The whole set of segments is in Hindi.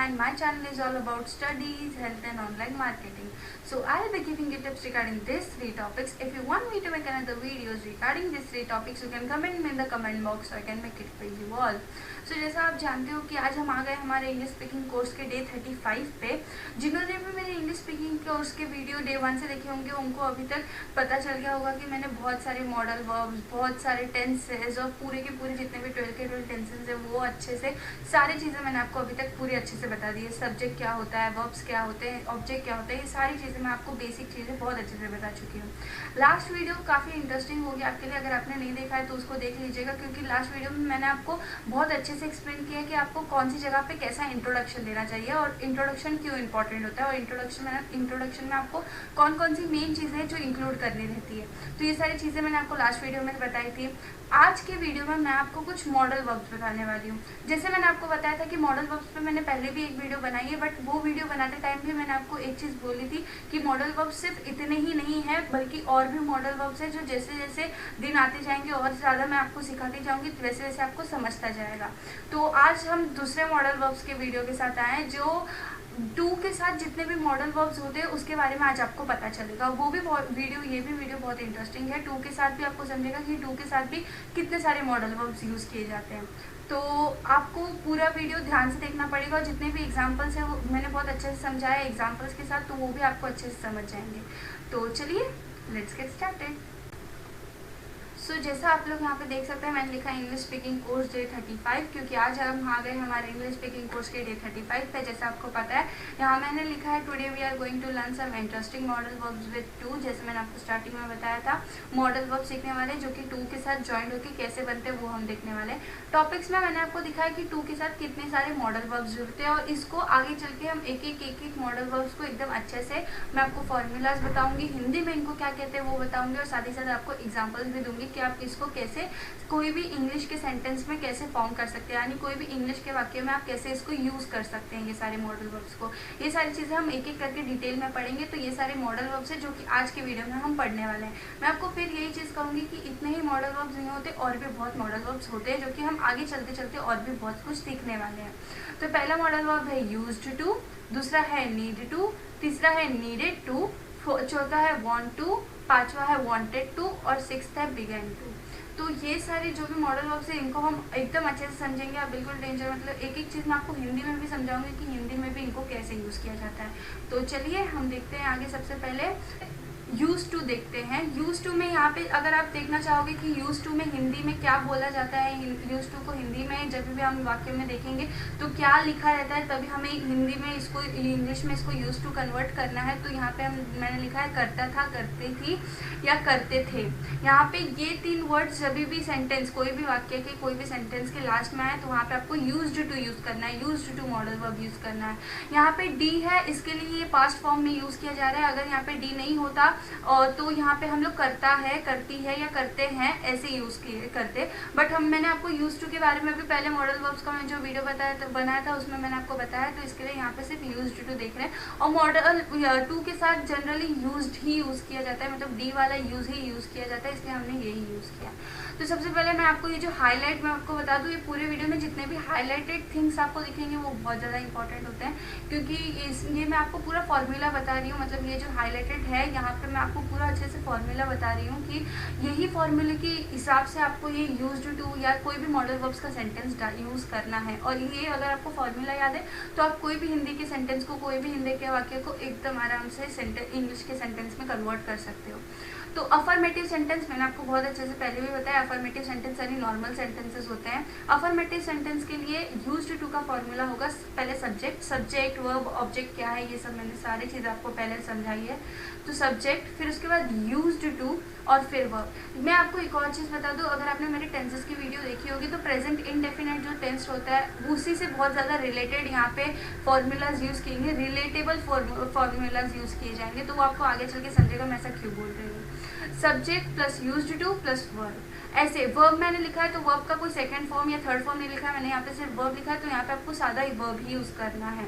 and my channel is all about studies, health and online marketing. So I'll be giving you tips regarding these three topics. If you want me to make another videos regarding these three topics, you can comment me in the comment box so I can make it for you all. So जैसा आप जानते हो कि आज हम आ गए हमारे इंग्लिश स्पीकिंग कोर्स के डे 35 पे। जिन्होंने भी मेरे इंग्लिश स्पीकिंग कोर्स के वीडियो डे 1 से देखे होंगे उनको अभी तक पता चल गया होगा कि मैंने बहुत सारे मॉडल वर्ब्स, बहुत सारे टेंसेज और पूरे के पूरे जितने भी 12 के 12 टेंसेज है वो अच्छे से सारी चीज़ें मैंने आपको अभी तक पूरी अच्छे से बता दी है। सब्जेक्ट क्या होता है, वर्ब्स क्या होते हैं, ऑब्जेक्ट क्या होता है, ये सारी चीज़ें मैं आपको बेसिक चीज़ें बहुत अच्छे से बता चुकी हूँ। लास्ट वीडियो काफ़ी इंटरेस्टिंग होगी आपके लिए, अगर आपने नहीं देखा है तो उसको देख लीजिएगा, क्योंकि लास्ट वीडियो में मैंने आपको बहुत अच्छे से एक्सप्लेन किया कि आपको कौन सी जगह पे कैसा इंट्रोडक्शन देना चाहिए और इंट्रोडक्शन क्यों इंपॉर्टेंट होता है और इंट्रोडक्शन में आपको कौन कौन सी मेन चीज़ें हैं जो इंक्लूड करनी रहती है। तो ये सारी चीज़ें मैंने आपको लास्ट वीडियो में बताई थी। आज के वीडियो में मैं आपको कुछ मॉडल वर्ब्स बताने वाली हूँ। जैसे मैंने आपको बताया था कि मॉडल वर्ब्स पे मैंने पहले भी एक वीडियो बनाई है, बट वो वीडियो बनाते टाइम भी मैंने आपको एक चीज़ बोली थी कि मॉडल वर्ब्स सिर्फ इतने ही नहीं है बल्कि और भी मॉडल वर्ब्स है जो जैसे जैसे दिन आते जाएंगे और ज़्यादा मैं आपको सिखाती जाऊँगी वैसे वैसे आपको समझता जाएगा। तो आज हम दूसरे मॉडल वर्ब्स के वीडियो के साथ आए हैं जो टू के साथ जितने भी मॉडल वर्ब्स होते हैं उसके बारे में आज आपको पता चलेगा। वो भी ये भी वीडियो बहुत इंटरेस्टिंग है। टू के साथ भी आपको समझेगा कि टू के साथ भी कितने सारे मॉडल वर्ब्स यूज़ किए जाते हैं। तो आपको पूरा वीडियो ध्यान से देखना पड़ेगा और जितने भी एग्जांपल्स हैं वो मैंने बहुत अच्छे से समझाया एग्जांपल्स के साथ, तो वो भी आपको अच्छे से समझ जाएंगे। तो चलिए लेट्स गेट स्टार्टेड। सो जैसा आप लोग यहाँ पे देख सकते हैं मैंने लिखा है इंग्लिश स्पीकिंग कोर्स डे 35, क्योंकि आज हम आ गए हमारे इंग्लिश स्पीकिंग कोर्स के डे 35 पे। जैसा आपको पता है यहाँ मैंने लिखा है today we are going to learn some interesting modal verbs with to. जैसे मैंने आपको स्टार्टिंग में बताया था मॉडल वर्ब सीखने वाले जो कि टू के साथ ज्वाइंट होकर कैसे बनते हैं वो हम देखने वाले हैं। टॉपिक्स में मैंने आपको दिखाया कि टू के साथ कितने सारे मॉडल वर्ब्स जुड़ते हैं और इसको आगे चल के हम एक एक मॉडल वर्ब्स को एकदम अच्छे से मैं आपको फॉर्मूलाज बताऊंगी, हिंदी में इनको क्या कहते हैं वो बताऊंगी और साथ ही साथ आपको एग्जाम्पल्स भी दूंगी कि आप इसको कैसे कोई भी इंग्लिश के सेंटेंस में कैसे फॉर्म कर सकते हैं, यानी कोई भी इंग्लिश के वाक्य में आप कैसे इसको यूज़ कर सकते हैं ये सारे मॉडल वर्ब्स को। ये सारी चीज़ें हम एक एक करके डिटेल में पढ़ेंगे। तो ये सारे मॉडल वर्ब्स हैं जो कि आज के वीडियो में हम पढ़ने वाले हैं। मैं आपको फिर यही चीज़ कहूँगी कि इतने ही मॉडल वर्ब्स नहीं होते, और भी बहुत मॉडल वर्ब्स होते हैं जो कि हम आगे चलते चलते और भी बहुत कुछ सीखने वाले हैं। तो पहला मॉडल वर्ब है यूज्ड टू, दूसरा है नीड टू, तीसरा है नीडेड टू, चौथा है वांट टू, पांचवा है वांटेड टू और सिक्स्थ है बिगन टू। तो ये सारे जो भी मॉडल वर्ब्स है इनको हम एकदम अच्छे से समझेंगे। आप बिल्कुल टेंशन मतलब एक एक चीज़ मैं आपको हिंदी में भी समझाऊंगी कि हिंदी में भी इनको कैसे यूज़ किया जाता है। तो चलिए हम देखते हैं आगे। सबसे पहले यूज टू देखते हैं। यूज टू में यहाँ पे अगर आप देखना चाहोगे कि यूज टू में हिंदी में क्या बोला जाता है, यूज टू को हिंदी में जब भी हम वाक्य में देखेंगे तो क्या लिखा रहता है, तभी हमें हिंदी में इसको इंग्लिश में इसको यूज टू कन्वर्ट करना है। तो यहाँ पे मैंने लिखा है करता था, करते थी या करते थे। यहाँ पे ये तीन वर्ड्स जब भी सेंटेंस कोई भी वाक्य के कोई भी सेंटेंस के लास्ट में आए तो वहाँ पे आपको यूज्ड टू यूज़ करना है, used to modal verb use करना है। यहाँ पे डी है, इसके लिए ये पास्ट फॉर्म में यूज़ किया जा रहा है। अगर यहाँ पे डी नहीं होता और तो यहाँ पे हम लोग करता है, करती है या करते हैं ऐसे यूज़ किए करते। बट मैंने आपको यूज टू के बारे में भी पहले मॉडल वर्ब्स का मैं जो वीडियो बनाया था उसमें मैंने आपको बताया, तो इसके लिए यहाँ पे सिर्फ यूज्ड टू देख रहे हैं। और मॉडल टू के साथ जनरली यूज्ड ही यूज़ किया जाता है, मतलब डी वाला यूज़ ही यूज़ किया जाता है, इसलिए हमने यही यूज़ किया। तो सबसे पहले मैं आपको ये जो हाईलाइट मैं आपको बता दूँ, ये पूरे वीडियो में जितने भी हाईलाइटेड थिंग्स आपको दिखेंगे वो बहुत ज़्यादा इंपॉर्टेंट होते हैं, क्योंकि ये मैं आपको पूरा फॉर्मूला बता रही हूँ। मतलब ये जो हाईलाइटेड है यहाँ पे मैं आपको पूरा अच्छे से फॉर्मूला बता रही हूँ कि यही फॉर्मूले के हिसाब से आपको ये यूज्ड टू या कोई भी मॉडल वर्ब्स का सेंटेंस यूज़ करना है। और ये अगर आपको फॉर्मूला याद है तो आप कोई भी हिंदी के सेंटेंस को, कोई भी हिंदी के वाक्य को एकदम आराम से इंग्लिश के सेंटेंस में कन्वर्ट कर सकते हो। तो अफर्मेटिव सेंटेंस मैंने आपको बहुत अच्छे से पहले भी बताया। अफर्मेटिव सेंटेंस यानी नॉर्मल सेंटेंसेस होते हैं। अफर्मेटिव सेंटेंस के लिए यूज्ड टू का फॉर्मूला होगा पहले सब्जेक्ट वर्ब ऑब्जेक्ट क्या है ये सब मैंने सारी चीज़ आपको पहले समझाई है। तो सब्जेक्ट, फिर उसके बाद यूज्ड टू और फिर वर्ब। मैं आपको एक और चीज़ बता दूं, अगर आपने मेरे टेंसेस की वीडियो देखी होगी तो प्रेजेंट इनडेफिनेट जो टेंस होता है उसी से बहुत ज़्यादा रिलेटेड यहाँ पे फॉर्मूलाज यूज़ किएंगे, रिलेटेबल फॉर्मूलाज यूज़ किए जाएंगे। तो वो आपको आगे चल के समझेगा मैं ऐसा क्यों बोल रही हूँ। Subject plus used to plus verb. ऐसे वर्ब मैंने लिखा है तो वर्ब का कोई सेकंड फॉर्म या थर्ड फॉर्म नहीं लिखा है, मैंने यहाँ पे सिर्फ वर्ब लिखा है, तो यहाँ पे आपको सादा ही वर्ब ही यूज करना है।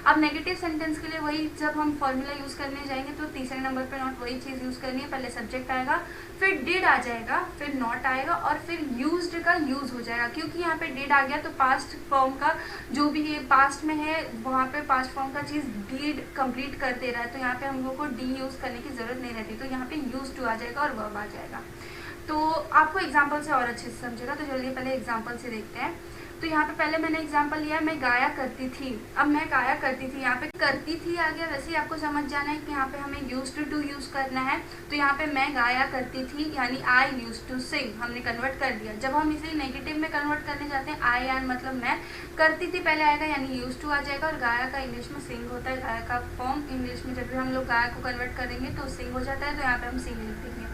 अब नेगेटिव सेंटेंस के लिए वही, जब हम फॉर्मूला यूज करने जाएंगे तो तीसरे नंबर पे नॉट वही चीज यूज करनी है। पहले सब्जेक्ट आएगा, फिर डिड आ जाएगा, फिर नॉट आएगा और फिर यूज्ड का यूज हो जाएगा। क्योंकि यहाँ पे डिड आ गया तो पास्ट फॉर्म का जो भी पास्ट में है वहाँ पे पास्ट फॉर्म का चीज डिड कंप्लीट कर दे रहा है, तो यहाँ पे हम लोग को डी यूज करने की जरूरत नहीं रहती, तो यहाँ पे यूज टू आ जाएगा और वर्ब आ जाएगा। तो आपको एग्जाम्पल से और अच्छे से समझेगा, तो चलिए पहले एग्जाम्पल से देखते हैं। तो यहाँ पे पहले मैंने एग्जाम्पल लिया है, मैं गाया करती थी। अब मैं गाया करती थी, यहाँ पे करती थी आ गया, वैसे ही आपको समझ जाना है कि यहाँ पे हमें यूज्ड टू यूज करना है। तो यहाँ पे मैं गाया करती थी यानी आई यूज्ड टू सिंग, हमने कन्वर्ट कर दिया। जब हम इसे नेगेटिव में कन्वर्ट करने जाते हैं, आई एन मतलब मैं, करती थी पहले आएगा यानी यूज्ड टू आ जाएगा, और गाया का इंग्लिश में सिंग होता है। गाया का फॉर्म इंग्लिश में जब भी हम लोग गाया को कन्वर्ट करेंगे तो सिंग हो जाता है, तो यहाँ पे हम सिंग लिख देंगे।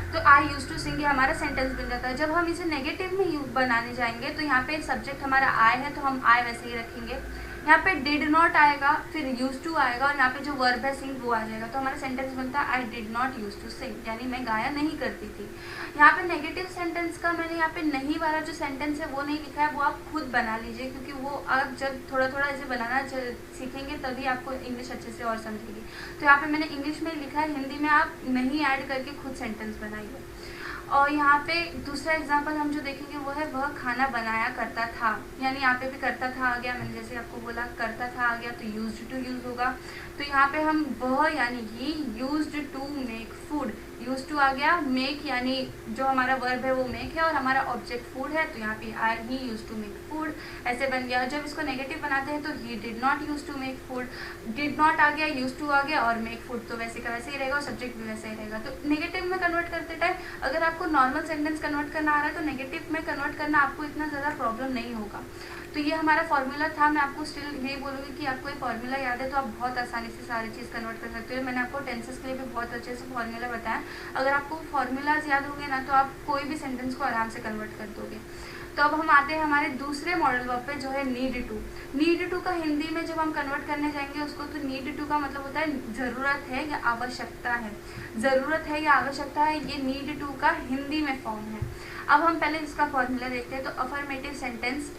तो आई यूज टू सिंग हमारा सेंटेंस बन जाता है। जब हम इसे नेगेटिव में बनाने जाएंगे तो यहाँ पे सब्जेक्ट हमारा आई है तो हम आई वैसे ही रखेंगे। यहाँ पे डिड नॉट आएगा, फिर यूज टू आएगा और यहाँ पे जो वर्ब है सिंग वो आ जाएगा, तो हमारा सेंटेंस बनता है I did not use to sing, यानी मैं गाया नहीं करती थी। यहाँ पे नेगेटिव सेंटेंस का मैंने यहाँ पे नहीं वाला जो सेंटेंस है वो नहीं लिखा है, वो आप खुद बना लीजिए, क्योंकि वो आप जब थोड़ा थोड़ा इसे बनाना सीखेंगे तभी आपको इंग्लिश अच्छे से और समझेगी। तो यहाँ पे मैंने इंग्लिश में लिखा है, हिंदी में आप नहीं ऐड करके खुद सेंटेंस बनाइए। और यहाँ पे दूसरा एग्जाम्पल हम जो देखेंगे वो है वह खाना बनाया करता था, यानी यहाँ पे भी करता था आ गया, मैंने जैसे आपको बोला करता था आ गया तो यूज्ड टू यूज होगा। तो यहाँ पे हम वह यानी he used to make food, use to आ गया, मेक यानी जो हमारा वर्ब है वो मेक है और हमारा ऑब्जेक्ट फूड है, तो यहाँ पे or he use to make food ऐसे बन गया। जब इसको नेगेटिव बनाते हैं तो he did not use to make food, did not आ गया, यूज टू आ गया और मेक फूड तो वैसे का वैसे ही रहेगा और सब्जेक्ट भी वैसे ही रहेगा। तो नेगेटिव में कन्वर्ट करते टाइम अगर आपको नॉर्मल सेंटेंस कन्वर्ट करना आ रहा है तो नेगेटिव में कन्वर्ट करना आपको इतना ज़्यादा प्रॉब्लम नहीं होगा। तो ये हमारा फॉर्मूला था। मैं आपको स्टिल यही बोलूँगी कि आपको ये फॉर्मूला याद है तो आप बहुत आसानी से सारी चीज़ कन्वर्ट कर सकते हो। मैंने आपको टेंसेस के लिए भी बहुत अच्छे से फॉर्मूला बताया। अगर आपको फॉर्मूलाज याद होंगे ना तो आप कोई भी सेंटेंस को आराम से कन्वर्ट कर दोगे। तो अब हम आते हैं हमारे दूसरे मॉडल वर्ब पे जो है नीड टू। नीड टू का हिंदी में जब हम कन्वर्ट करने जाएंगे उसको, तो नीड टू का मतलब होता है ज़रूरत है या आवश्यकता है। ज़रूरत है या आवश्यकता है, ये नीड टू का हिंदी में फॉर्म है। अब हम पहले इसका फॉर्मूला देखते हैं। तो affirmative sentence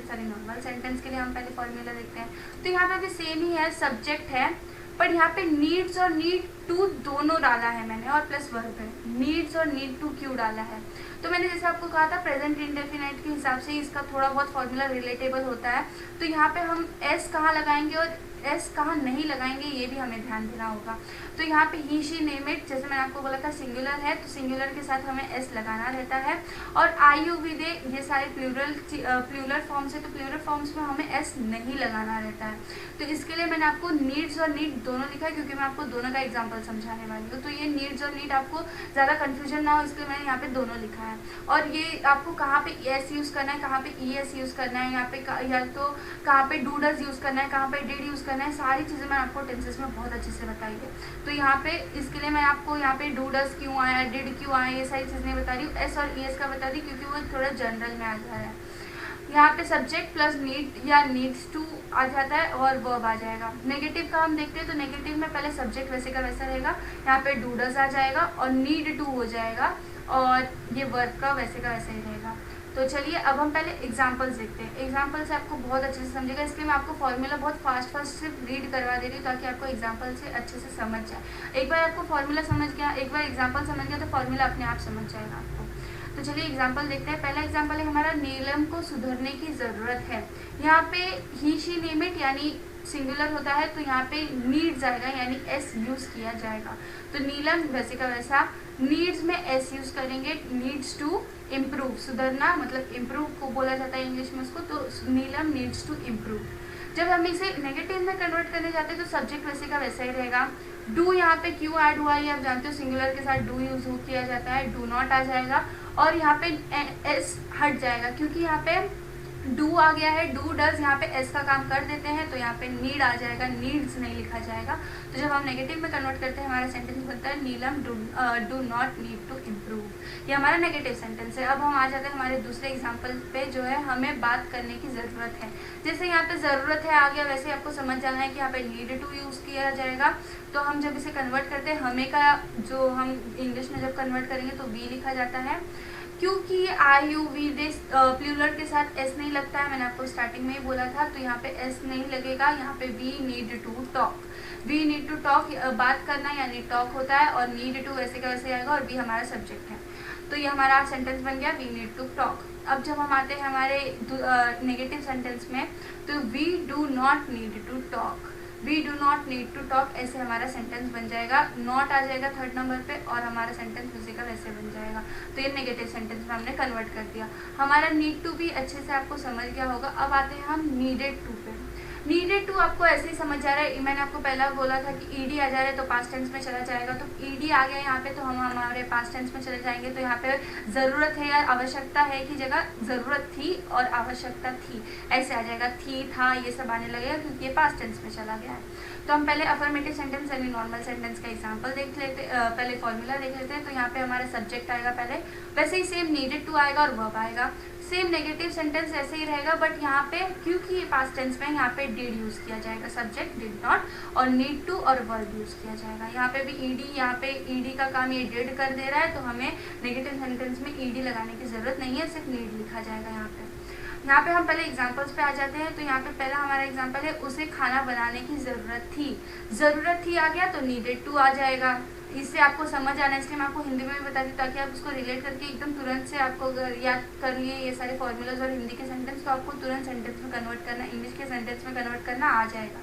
sorry normal sentence के लिए हम पहले फॉर्मूला देखते हैं। तो यहाँ पे भी सेम ही है, सब्जेक्ट है पर यहाँ पे नीड्स और नीड टू दोनों डाला है मैंने और प्लस वर्ब है। नीड्स और नीड टू क्यों डाला है? तो मैंने जैसे आपको कहा था प्रेजेंट इंडेफिनाइट के हिसाब से इसका थोड़ा बहुत फॉर्मूला रिलेटेबल होता है। तो यहाँ पे हम एस कहाँ लगाएंगे और एस कहाँ नहीं लगाएंगे ये भी हमें ध्यान देना होगा। तो यहाँ पे ही शी नेम इट, जैसे मैंने आपको बोला था सिंगुलर है तो सिंगुलर के साथ हमें एस लगाना रहता है। और आई यू वी दे ये सारे प्लूरल फॉर्म्स है, तो प्लूरल फॉर्म्स में हमें एस नहीं लगाना रहता है। तो इसके लिए मैंने आपको नीड्स और नीड दोनों लिखा है क्योंकि मैं आपको दोनों का एग्जाम्पल समझाने वाली हूँ। तो ये नीड्स और नीड आपको ज़्यादा कन्फ्यूजन ना हो इसलिए मैंने यहाँ पे दोनों लिखा है। और ये आपको कहाँ पे एस यूज़ करना है, कहाँ पे ई एस यूज़ करना है, यहाँ पे या तो कहाँ पे डू डज यूज़ करना है, कहाँ पे डिड यूज़ करना है, सारी चीज़ें मैं आपको टेंसेस में बहुत अच्छे से बताई है। तो यहाँ पे इसके लिए मैं आपको यहाँ पे डू डज क्यों आया, डिड क्यों आया, ये सारी चीज़ें बता रही हूँ। एस और ई एस का बता दी क्योंकि वो थोड़ा जनरल में आ जा रहा है। यहाँ पे सब्जेक्ट प्लस नीड या नीड्स टू आ जाता है और वर्ब आ जाएगा। नेगेटिव का हम देखते हैं तो नेगेटिव में पहले सब्जेक्ट वैसे का वैसा रहेगा, यहाँ पे डू डज आ जाएगा और नीड टू हो जाएगा और ये वर्ब का वैसे ही रहेगा। तो चलिए अब हम पहले एग्जाम्पल्स देखते हैं। एग्जाम्पल से आपको बहुत अच्छे से समझेगा, इसलिए मैं आपको फॉर्मूला बहुत फास्ट सिर्फ रीड करवा दे रही हूँ ताकि आपको एग्जाम्पल से अच्छे से समझ जाए। एक बार आपको फॉर्मूला समझ गया, एक बार एग्जाम्पल समझ गया तो फॉर्मूला अपने आप समझ जाएगा आपको। तो चलिए एग्जाम्पल देखते हैं। पहला एग्जाम्पल है हमारा, नीलम को सुधरने की ज़रूरत है। यहाँ पे ही शी नेम इट यानी सिंगुलर होता है तो यहाँ पे नीड्स आएगा यानी एस यूज़ किया जाएगा। तो नीलम वैसे का वैसा, नीड्स में एस यूज़ करेंगे, नीड्स टू इम्प्रूव, सुधरना मतलब इम्प्रूव को बोला जाता है इंग्लिश में उसको, तो नीलम नीड्स टू इम्प्रूव। जब हम इसे नेगेटिव में कन्वर्ट करने जाते हैं तो सब्जेक्ट वैसे का वैसा ही रहेगा। डू यहाँ पे क्यों ऐड हुआ ये आप जानते हो, सिंगुलर के साथ डू यूज किया जाता है, डू नॉट आ जाएगा और यहाँ पे एस हट जाएगा क्योंकि यहाँ पे डू आ गया है, डू डज, यहाँ पे एस का काम कर देते हैं तो यहाँ पे नीड आ जाएगा, नीड्स नहीं लिखा जाएगा। तो जब हम नेगेटिव में कन्वर्ट करते हैं हमारा सेंटेंस बनता है Neelam do not need to improve, ये हमारा नेगेटिव सेंटेंस है। अब हम आ जाते हैं हमारे दूसरे एग्जाम्पल पे, जो है हमें बात करने की ज़रूरत है। जैसे यहाँ पे ज़रूरत है आ गया, वैसे आपको समझ जाना है कि यहाँ पे नीड टू यूज़ किया जाएगा। तो हम जब इसे कन्वर्ट करते हैं, हमें का जो हम इंग्लिश में जब कन्वर्ट करेंगे तो वी लिखा जाता है, क्योंकि आई यू वी दे प्लूरल के साथ एस नहीं लगता है, मैंने आपको स्टार्टिंग में ही बोला था, तो यहाँ पे एस नहीं लगेगा। यहाँ पे we need to talk, we need to talk बात करना यानी टॉक होता है, और नीड टू वैसे का वैसे आएगा, और वी हमारा सब्जेक्ट है। तो ये हमारा सेंटेंस बन गया वी नीड टू टॉक। अब जब हम आते हैं हमारे नेगेटिव सेंटेंस में, तो we do not need to talk, we do not need to talk, ऐसे हमारा सेंटेंस बन जाएगा। नॉट आ जाएगा थर्ड नंबर पे, और हमारा सेंटेंस वैसे का वैसे बन जाएगा। तो ये नेगेटिव सेंटेंस में हमने कन्वर्ट कर दिया। हमारा नीड टू भी अच्छे से आपको समझ गया होगा। अब आते हैं हम नीडेड टू पे। नीडेड टू आपको ऐसे ही समझ जा रहा है, मैंने आपको पहला बोला था कि ईडी आ जा रहा है तो पास्ट टेंस में चला जाएगा, तो ईडी आ गया यहाँ पे, तो हम हमारे पास्ट टेंस में चले जाएंगे। तो यहाँ पे ज़रूरत है या आवश्यकता है की जगह ज़रूरत थी और आवश्यकता थी, ऐसे आ जाएगा। थी, था, ये सब आने लगेगा क्योंकि ये पास्ट टेंस में चला गया है। तो हम पहले अफर्मेटिव सेंटेंस यानी नॉर्मल सेंटेंस का एग्जांपल देख लेते, पहले फॉर्मूला देख लेते हैं। तो यहाँ पे हमारा सब्जेक्ट आएगा पहले, वैसे ही सेम नीडेड टू आएगा और वर्ब आएगा। सेम नेगेटिव सेंटेंस ऐसे ही रहेगा, बट यहाँ पे क्योंकि ये पास्ट टेंस में, यहाँ पे डिड यूज किया जाएगा, सब्जेक्ट डिड नॉट, और नीड टू और वर्ब यूज किया जाएगा। यहाँ पे भी ईडी, यहाँ पे ईडी का काम ये डिड कर दे रहा है, तो हमें नेगेटिव सेंटेंस में ईडी लगाने की जरूरत नहीं है, सिर्फ नीड लिखा जाएगा। यहाँ पे हम पहले एग्जाम्पल्स पे आ जाते हैं। तो यहाँ पे पहला हमारा एग्जाम्पल है, उसे खाना बनाने की ज़रूरत थी। ज़रूरत थी आ गया तो नीडेड टू आ जाएगा। इससे आपको समझ आना है, इसलिए मैं आपको हिंदी में भी बता दी ताकि आप इसको रिलेट करके एकदम तुरंत से आपको याद कर लिए ये सारे फॉर्मूलाज और हिंदी के सेंटेंस, तो आपको तुरंत सेंटेंस में कन्वर्ट करना, इंग्लिश के सेंटेंस में कन्वर्ट करना आ जाएगा।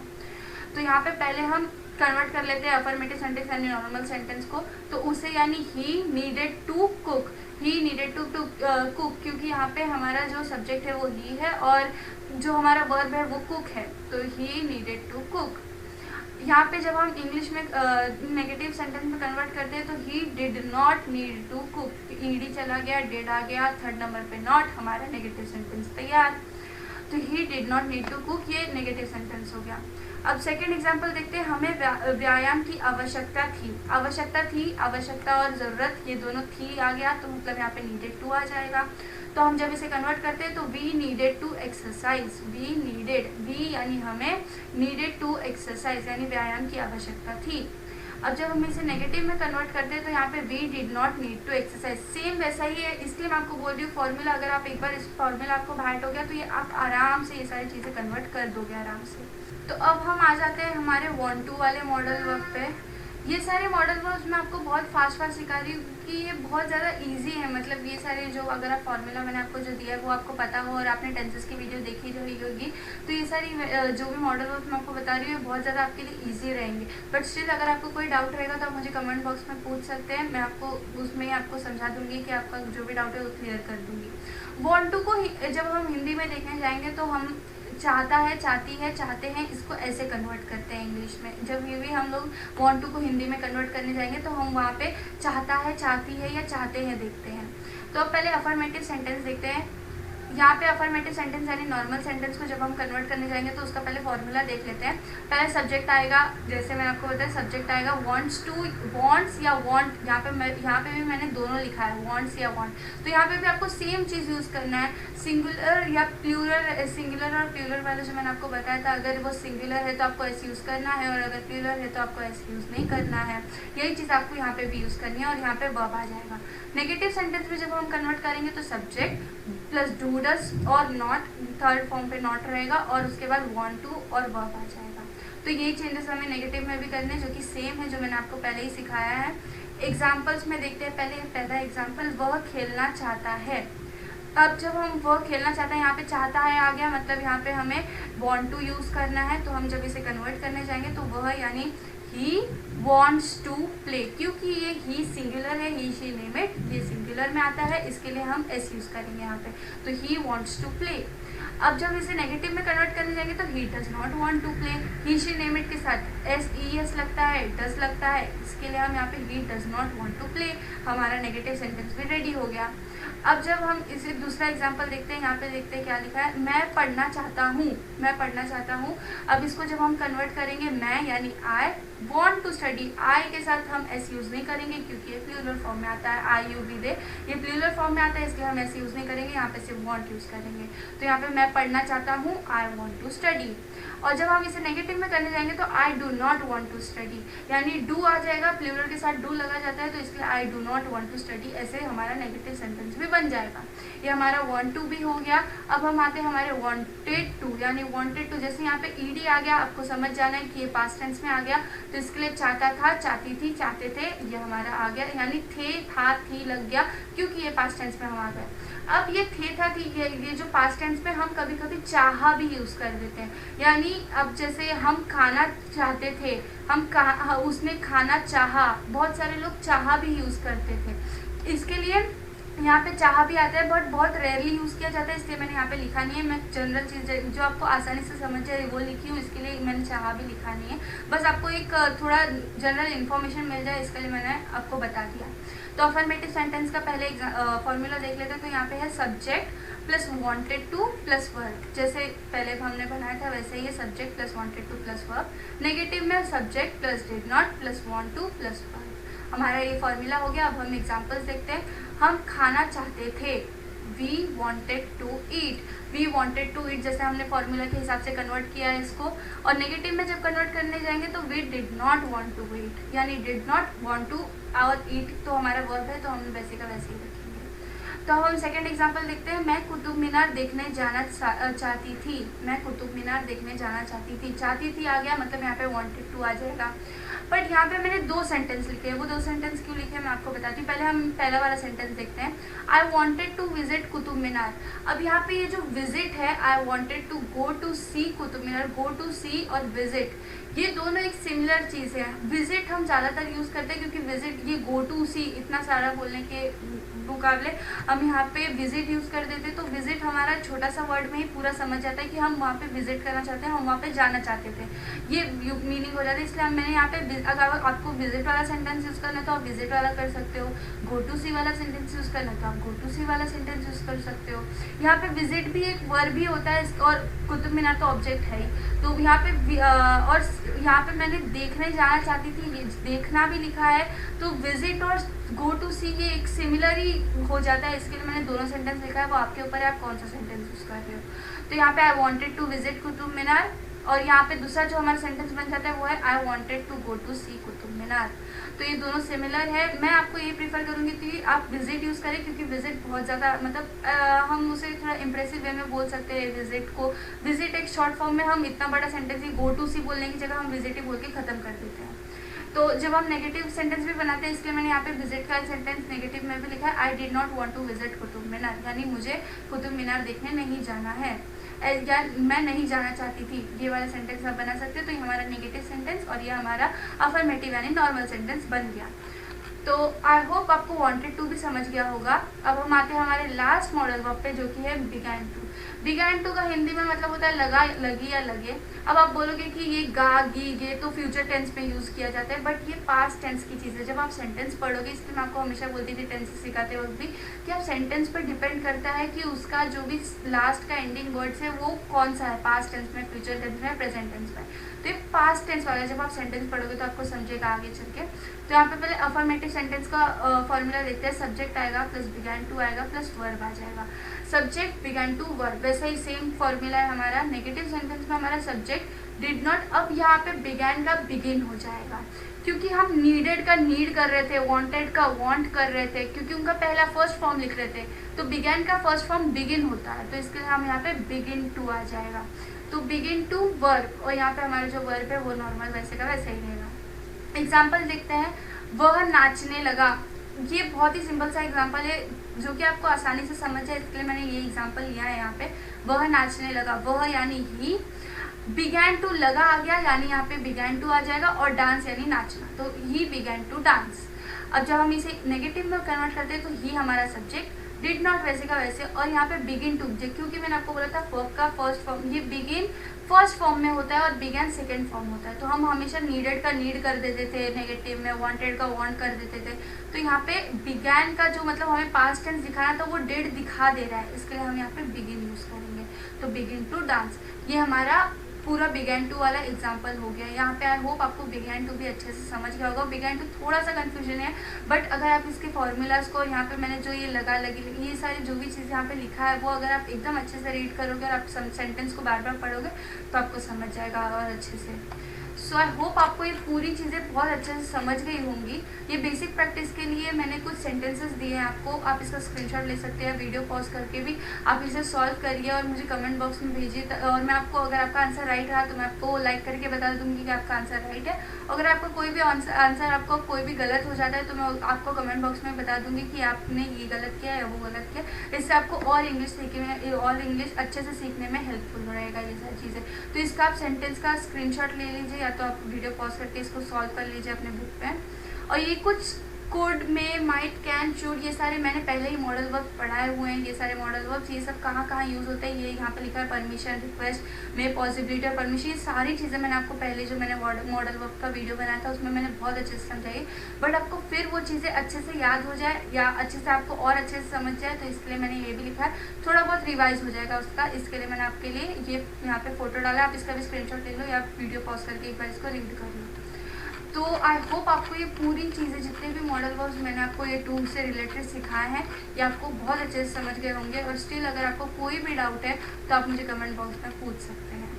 तो यहाँ पे पहले हम कन्वर्ट कर लेते हैं अफर्मेटिव सेंटेंस यानी नॉर्मल सेंटेंस को। तो उसे यानी he needed to cook, he needed to cook, क्योंकि यहाँ पे हमारा जो सब्जेक्ट है वो ही है और जो हमारा वर्ब है वो कुक है, तो ही नीडेड टू कुक। यहाँ पे जब हम इंग्लिश में नेगेटिव सेंटेंस में कन्वर्ट करते हैं तो he did not need to cook, E D चला गया, डिड आ गया, थर्ड नंबर पे नॉट, हमारा नेगेटिव सेंटेंस तैयार। तो he did not need to cook, ये नेगेटिव सेंटेंस हो गया। अब सेकंड एग्जांपल देखते हैं, हमें व्यायाम की आवश्यकता थी। आवश्यकता थी, आवश्यकता और ज़रूरत ये दोनों थी आ गया, तो मतलब यहाँ पे नीडेड टू आ जाएगा। तो हम जब इसे कन्वर्ट करते हैं तो we needed to exercise, we needed, we यानी हमें, नीडेड टू एक्सरसाइज यानी व्यायाम की आवश्यकता थी। अब जब हम इसे नेगेटिव में कन्वर्ट करते हैं तो यहाँ पे we did not need to exercise, same वैसा ही है। इसलिए मैं आपको बोल रही हूँ फॉर्मूला, अगर आप एक बार इस फॉर्मूला आपको बाहर हो गया तो ये आप आराम से ये सारी चीज़ें कन्वर्ट कर दोगे आराम से। तो अब हम आ जाते हैं हमारे want to वाले मॉडल वर्ब पे। ये सारे मॉडल वर्ब्स मैं आपको बहुत फास्ट सिखा रही हूँ कि ये बहुत ज़्यादा इजी है। मतलब ये सारे जो, अगर आप फॉर्मूला मैंने आपको जो दिया है वो आपको पता हो और आपने टेंसेस की वीडियो देखी रही होगी, तो ये सारी जो भी मॉडल वर्ब्स मैं आपको बता रही हूँ बहुत ज़्यादा आपके लिए ईजी रहेंगे। बट स्टिल अगर आपको कोई डाउट रहेगा तो आप मुझे कमेंट बॉक्स में पूछ सकते हैं, मैं आपको उसमें आपको समझा दूँगी कि आपका जो भी डाउट है वो क्लियर कर दूँगी। want to को जब हम हिंदी में देखने जाएंगे तो हम चाहता है, चाहती है, चाहते हैं, इसको ऐसे कन्वर्ट करते हैं इंग्लिश में। जब ये भी हम लोग want to को हिंदी में कन्वर्ट करने जाएंगे तो हम वहाँ पे चाहता है, चाहती है या चाहते हैं देखते हैं। तो अब पहले अफर्मेटिव सेंटेंस देखते हैं। यहाँ पे अफर्मेटिव सेंटेंस यानी नॉर्मल सेंटेंस को जब हम कन्वर्ट करने जाएंगे तो उसका पहले फॉर्मूला देख लेते हैं। पहले सब्जेक्ट आएगा, जैसे मैंने आपको बताया सब्जेक्ट आएगा wants to, wants या want, यहाँ पे भी मैंने दोनों लिखा है wants या want। तो यहाँ पे भी आपको सेम चीज़ यूज़ करना है, सिंगुलर या प्लूरल। सिंगुलर और प्लूरल वाले जो मैंने आपको बताया था, अगर वो सिंगुलर है तो आपको ऐसे यूज़ करना है और अगर प्लूरल है तो आपको ऐसे यूज़ नहीं करना है। यही चीज़ आपको यहाँ पे भी यूज़ करनी है और यहाँ पे वर्ब आ जाएगा। नेगेटिव सेंटेंस में जब हम कन्वर्ट करेंगे तो सब्जेक्ट प्लस डू डज और नॉट, थर्ड फॉर्म पे नॉट रहेगा और उसके बाद want to और वर्ब आ जाएगा। तो यही चेंजेस हमें नेगेटिव में भी करने हैं जो कि सेम है, जो मैंने आपको पहले ही सिखाया है। एग्जाम्पल्स में देखते हैं। पहला एग्जाम्पल, वह खेलना चाहता है। अब जब हम वह खेलना चाहता है, यहाँ पे चाहता है आ गया, मतलब यहाँ पे हमें want to यूज़ करना है। तो हम जब इसे कन्वर्ट करने जाएंगे तो वह यानी he wants to play, क्योंकि ये he सिंगुलर है, he she name it, ये सिंगुलर में आता है, इसके लिए हम s यूज़ करेंगे यहाँ पे। तो he wants to play। अब जब इसे नेगेटिव में कन्वर्ट करने जाएंगे तो he does not want to play, he she name it के साथ एस लगता है, डज लगता है, इसके लिए हम यहाँ पे he does not want to play, हमारा नेगेटिव सेंटेंस भी रेडी हो गया। अब जब हम इसे दूसरा एग्जांपल देखते हैं, यहाँ पे देखते हैं क्या लिखा है, मैं पढ़ना चाहता हूँ, मैं पढ़ना चाहता हूँ। अब इसको जब हम कन्वर्ट करेंगे, मैं यानी आई वॉन्ट टू स्टडी, आई के साथ हम एस यूज़ नहीं करेंगे क्योंकि ये प्लूरल फॉर्म में आता है, आई यू वी दे, ये प्लूरल फॉर्म में आता है, इसलिए हम एस यूज़ नहीं करेंगे, यहाँ पे सिर्फ वॉन्ट यूज़ करेंगे। तो यहाँ पे मैं पढ़ना चाहता हूँ, आई वॉन्ट टू स्टडी। और जब हम इसे नेगेटिव में करने जाएंगे तो I do not want to study, यानी डू आ जाएगा, प्लूरल के साथ डू लगा जाता है, तो इसलिए I do not want to study, ऐसे हमारा नेगेटिव सेंटेंस भी बन जाएगा। ये हमारा वांट टू भी हो गया। अब हम आते हैं हमारे वांटेड टू, यानी वांटेड टू, जैसे यहाँ पे ईडी आ गया, आपको समझ जाना है कि ये पास्ट टेंस में आ गया, तो इसके लिए चाहता था, चाहती थी, चाहते थे, ये हमारा आ गया, यानी थे, था, थी लग गया क्योंकि ये पास्ट टेंस में हम आ गए। अब ये थे, था, थी, ये जो पास्ट टेंस में हम कभी कभी चाहा भी यूज कर देते हैं, यानी अब जैसे हम खाना चाहते थे, उसने खाना चाहा, बहुत सारे लोग चाहा भी यूज करते थे, इसके लिए यहाँ पे चाहा भी आता है, बट बहुत रेयरली यूज़ किया जाता है, इसलिए मैंने यहाँ पे लिखा नहीं है। मैं जनरल चीज़ जो आपको आसानी से समझ जाए वो लिखी हूँ, इसके लिए मैंने चाहा भी लिखा नहीं है, बस आपको एक थोड़ा जनरल इन्फॉर्मेशन मिल जाए इसके लिए मैंने आपको बता दिया। तो अफर्मेटिव सेंटेंस का पहले फॉर्मूला देख लेते हैं। तो यहाँ पे है subject plus wanted to plus verb, जैसे पहले हमने बनाया था वैसे ही है, subject plus wanted to plus verb. Negative में subject plus did not plus want to plus verb. हमारा ये फॉर्मूला हो गया। अब हम एग्जांपल्स देखते हैं। हम खाना चाहते थे, we wanted to eat, we wanted to eat, जैसे हमने फॉर्मूला के हिसाब से कन्वर्ट किया है इसको। और नेगेटिव में जब कन्वर्ट करने जाएंगे तो we did not want to eat, यानी डिड नॉट वांट टू और ईट तो हमारा वर्ब है, तो हम वैसे का वैसे ही रखेंगे। तो हम सेकंड एग्जांपल देखते हैं। मैं कुतुब मीनार देखने जाना चाहती थी, मैं कुतुब मीनार देखने जाना चाहती थी, चाहती थी आ गया, मतलब यहाँ पे वांटेड टू आ जाएगा। बट यहाँ पे मैंने दो सेंटेंस लिखे हैं, वो दो सेंटेंस क्यों लिखे हैं मैं आपको बताती हूँ। पहले हम पहला वाला सेंटेंस देखते हैं। I wanted to visit Qutub Minar. अब यहाँ पे ये जो विजिट है, I wanted to go to see Qutub Minar, go to see और विजिट, ये दोनों एक सिमिलर चीज़ है। विजिट हम ज़्यादातर यूज़ करते हैं क्योंकि विजिट, ये गो टू सी इतना सारा बोलने के मुकाबले हम यहाँ पे विजिट यूज़ कर देते, तो विजिट हमारा छोटा सा वर्ड में ही पूरा समझ जाता है कि हम वहाँ पे विजिट करना चाहते हैं, हम वहाँ पे जाना चाहते थे, ये मीनिंग हो जाता है। इसलिए मैंने यहाँ पे, अगर आपको विजिट वाला सेंटेंस यूज़ करना है तो आप विजिट वाला कर सकते हो, गो टू सी वाला सेंटेंस यूज़ करना है तो आप गो टू सी वाला सेंटेंस यूज़ कर सकते हो। यहाँ पे विजिट भी एक वर्ब भी होता है और कुतुब मीनार तो ऑब्जेक्ट है ही, तो यहाँ पे और यहाँ पे मैंने देखने जाना चाहती थी, देखना भी लिखा है, तो विजिट और गो टू सी ये एक सिमिलर ही हो जाता है, इसके लिए मैंने दोनों सेंटेंस लिखा है, वो आपके ऊपर है आप कौन सा सेंटेंस यूज़ कर रहे हो। तो यहाँ पे I wanted to visit Qutub Minar, और यहाँ पे दूसरा जो हमारा सेंटेंस बन जाता है वो है I wanted to go to see Qutub Minar. तो ये दोनों सिमिलर है। मैं आपको ये प्रीफर करूँगी कि आप विजिट यूज़ करें, क्योंकि विजिट बहुत ज़्यादा, मतलब हम उसे थोड़ा इंप्रेसिव वे में बोल सकते हैं विजिट को। विजिट एक शॉर्ट फॉर्म में हम इतना बड़ा सेंटेंस ही गो टू सी बोलने की जगह हम विजिट ही बोल के ख़त्म कर देते हैं। तो जब हम नेगेटिव सेंटेंस भी बनाते हैं, इसलिए मैंने यहाँ पे विजिट का सेंटेंस नेगेटिव में भी लिखा है। I did not want to visit Qutub Minar, यानी मुझे कुतुब मीनार देखने नहीं जाना है, या मैं नहीं जाना चाहती थी, ये वाला सेंटेंस आप बना सकते हो। तो ये हमारा नेगेटिव सेंटेंस और ये हमारा अफर्मेटिव यानी नॉर्मल सेंटेंस बन गया। तो आई होप आपको वांटेड टू भी समझ गया होगा। अब हम आते हैं हमारे लास्ट मॉडल वर्ब पे, जो कि है बिगैन टू। बिगैन टू का हिंदी में मतलब होता है लगा, लगी या लगे। अब आप बोलोगे कि ये गा, गी, गे तो फ्यूचर टेंस में यूज़ किया जाता है, बट ये पास्ट टेंस की चीज़ है। जब आप सेंटेंस पढ़ोगे, इसलिए मैं आपको हमेशा बोलती थी टेंस सिखाते वक्त भी, कि आप सेंटेंस पर डिपेंड करता है कि उसका जो भी लास्ट का एंडिंग वर्ड्स है वो कौन सा है, पास्ट टेंस में, फ्यूचर टेंस में, प्रेजेंट टेंस में। तो ये पास्ट टेंस वाला, जब आप सेंटेंस पढ़ोगे तो आपको समझेगा आगे चल के। तो यहाँ पे पहले अफर्मेटिव सेंटेंस का फॉर्मूला देखते हैं। सब्जेक्ट आएगा प्लस बिगैन टू आएगा प्लस वर्ब आ जाएगा। सब्जेक्ट बिगैन टू वर्ब, वैसा ही सेम फॉर्मूला है हमारा। नेगेटिव सेंटेंस में हमारा सब्जेक्ट डिड नॉट, अब यहाँ पे बिगैन का बिगिन हो जाएगा, क्योंकि हम नीडेड का नीड कर रहे थे, वांटेड का वांट कर रहे थे, क्योंकि उनका पहला फर्स्ट फॉर्म लिख रहे थे, तो बिगैन का फर्स्ट फॉर्म बिगिन होता है, तो इसके लिए हम यहाँ पे बिगिन टू आ जाएगा। तो बिगिन टू वर्ब, और यहाँ पे हमारा जो वर्ब है वो नॉर्मल वैसे का वैसे ही रहेगा। एग्जाम्पल देखते हैं। वह नाचने लगा, ये बहुत ही सिंपल सा एग्जाम्पल है जो कि आपको आसानी से समझ जाए, इसके लिए मैंने ये एग्जाम्पल लिया है यहाँ पे। वह नाचने लगा, वह यानी ही, बिगैन टू लगा आ गया, यानी यहाँ पे बिगैन टू आ जाएगा, और डांस यानी नाचना, तो ही बिगैन टू डांस। अब जब हम इसे नेगेटिव में कन्वर्ट करते हैं तो ही हमारा सब्जेक्ट, डिड नॉट वैसे का वैसे, और यहाँ पे बिगिन टू, क्योंकि मैंने आपको बोला था वर्ब का फर्स्ट फॉर्म, ये बिगिन फर्स्ट फॉर्म में होता है और बिगैन सेकेंड फॉर्म होता है। तो हम हमेशा नीडेड का नीड कर देते थे नेगेटिव में, वांटेड का वांट कर देते थे। तो यहाँ पे बिगैन का जो मतलब हमें पास्ट टेंस दिखाना था वो डिड दिखा दे रहा है, इसके लिए हम यहाँ पे बिगिन यूज करेंगे। तो बिगिन टू डांस, ये हमारा पूरा बिगैन टू वाला एग्जाम्पल हो गया। यहाँ पे आई होप आपको बिगैन टू भी अच्छे से समझ गया होगा। बिगैन टू थोड़ा सा कंफ्यूजन है, बट अगर आप इसके फॉर्मूलाज को, यहाँ पे मैंने जो ये लगी ये सारी जो भी चीज़ें यहाँ पे लिखा है वो अगर आप एकदम अच्छे से रीड करोगे और आप सेंटेंस को बार बार पढ़ोगे तो आपको समझ जाएगा और अच्छे से। सो आई होप आपको ये पूरी चीज़ें बहुत अच्छे से समझ गई होंगी। ये बेसिक प्रैक्टिस के लिए मैंने कुछ सेंटेंसेस दिए हैं आपको, आप इसका स्क्रीनशॉट ले सकते हैं, वीडियो पॉज करके भी आप इसे सॉल्व करिए और मुझे कमेंट बॉक्स में भेजिए। और मैं आपको, अगर आपका आंसर राइट रहा तो मैं आपको लाइक करके बता दूंगी कि आपका आंसर राइट है। अगर आपका कोई भी आंसर आपको कोई भी गलत हो जाता है तो मैं आपको कमेंट बॉक्स में बता दूंगी कि आपने ये गलत किया या वो गलत किया। इससे आपको और इंग्लिश अच्छे से सीखने में हेल्पफुल रहेगा ये सारी चीज़ें। तो इसका आप सेंटेंस का स्क्रीनशॉट ले लीजिए या तो आप वीडियो पॉज करके इसको सॉल्व कर लीजिए अपने बुक पे। और ये कुछ कुड, में, माइट, कैन, शुड, ये सारे मैंने पहले ही मॉडल वर्ब पढ़ाए हुए हैं। ये सारे मॉडल वर्ब्स ये सब कहाँ कहाँ यूज़ होते हैं ये यहाँ पे लिखा है। परमिशन, रिक्वेस्ट, में, पॉसिबिलिटी और परमिशन, ये सारी चीज़ें मैंने आपको पहले जो मैंने मॉडल वर्ब का वीडियो बनाया था उसमें मैंने बहुत अच्छे से समझाई। बट आपको फिर वो चीज़ें अच्छे से याद हो जाए या अच्छे से आपको और अच्छे से समझ जाए तो इसके लिए मैंने ये भी लिखा है, थोड़ा बहुत रिवाइज हो जाएगा उसका। इसके लिए मैंने आपके लिए ये यहाँ पे फोटो डाला, आप इसका भी स्क्रीनशॉट ले लो या वीडियो पॉज करके एक बार इसको रीड कर लो। तो आई होप आपको ये पूरी चीज़ें, जितने भी मॉडल वर्ब्स मैंने आपको ये टूल से रिलेटेड सिखाए हैं, ये आपको बहुत अच्छे से समझ गए होंगे। और स्टिल अगर आपको कोई भी डाउट है तो आप मुझे कमेंट बॉक्स में पूछ सकते हैं।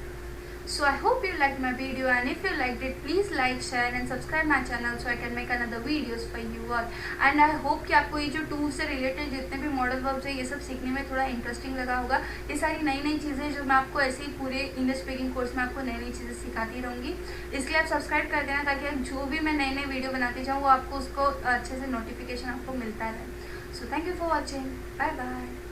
So I hope you liked my video, and if you liked it, please like, share and subscribe my channel so I can make another videos for you all. And I hope कि आपको ये जो टूल से रिलेटेड जितने भी मॉडल वर्ब्स है ये सब सीखने में थोड़ा इंटरेस्टिंग लगा होगा। ये सारी नई नई चीज़ें जो मैं आपको ऐसे ही पूरे इंग्लिश स्पीकिंग कोर्स में आपको नई नई चीज़ें सिखाती रहूँगी, इसलिए आप सब्सक्राइब कर देना ताकि जो भी मैं नए नए वीडियो बनाती जाऊँ वो आपको उसको अच्छे से नोटिफिकेशन आपको मिलता रहे। So thank you for watching, bye bye.